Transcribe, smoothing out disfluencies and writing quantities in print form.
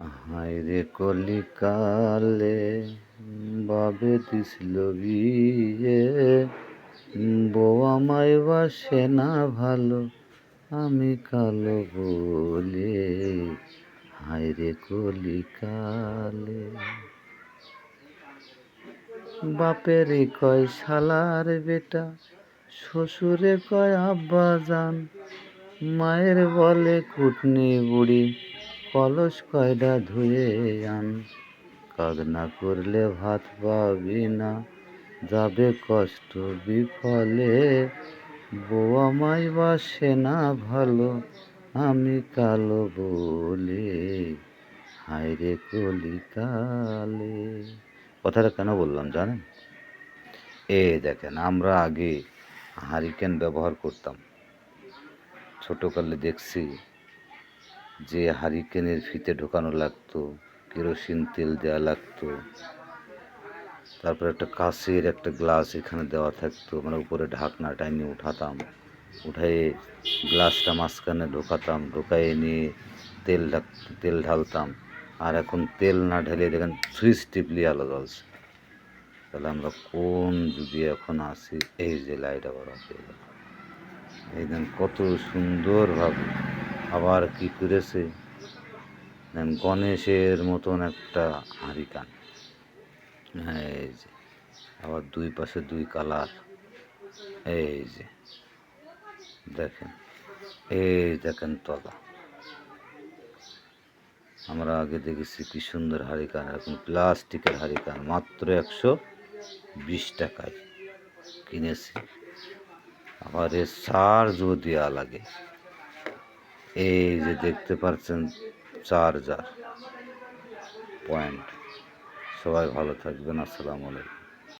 হায়রে কলিকালে বাবে দিছিল বিয়ে, বউ আমায় বাসে না ভালো, আমি কালো বলে। হায়রে কলিকালে বাপেরে কয় শালার বেটা, শ্বশুরে কয় আব্বা জান, মায়ের বলে কুটনি বুড়ি, কলস কয়ডা ধুয়ে আন। কাজ না করলে ভাত পাবি না, যাবে কষ্ট বিফলে, বউ আমায় বাসে না ভালো, আমি কালো বলে। হায়রে কলিকালে। কথাটা কেন বললাম জানেন? দেখেন, আমরা আগে হারিকেন ব্যবহার করতাম। ছোটকালে দেখছি যে হারিকেনের ফিতে ঢোকানো লাগতো, কেরোসিন তেল দেওয়া লাগতো, তারপর একটা কাঁচের একটা গ্লাস এখানে দেওয়া থাকতো, আমরা উপরে ঢাকনা টাইনে উঠাতাম, উঠায়ে গ্লাসটা মাঝখানে ঢোকাতাম, ঢোকায়ে নিয়ে তেল ঢালতাম। আর এখন তেল না ঢেলে দেখেন সুইচ টিপলি আলো জ্বলছে। তাহলে আমরা কোন যুগে এখন আছি? এই যে লাইট আবার অফ হয়ে গেল। এই দেন কত সুন্দরভাবে আবার কি করেছে, দেন গণেশের মতন একটা হারিকান। হ্যাঁ, এই যে আবার দুই পাশে দুই কালার। এই যে দেখেন, এই দেখেন তলা। আমরা আগে দেখেছি কি সুন্দর হারিকান, এখন প্লাস্টিকের হারিকান মাত্র 120 টাকায় কিনেছি। আবার এর চার্জও দেওয়া লাগে। এই যে দেখতে পাচ্ছেন চার্জার পয়েন্ট। সবাই ভালো থাকবেন। আসসালামু আলাইকুম।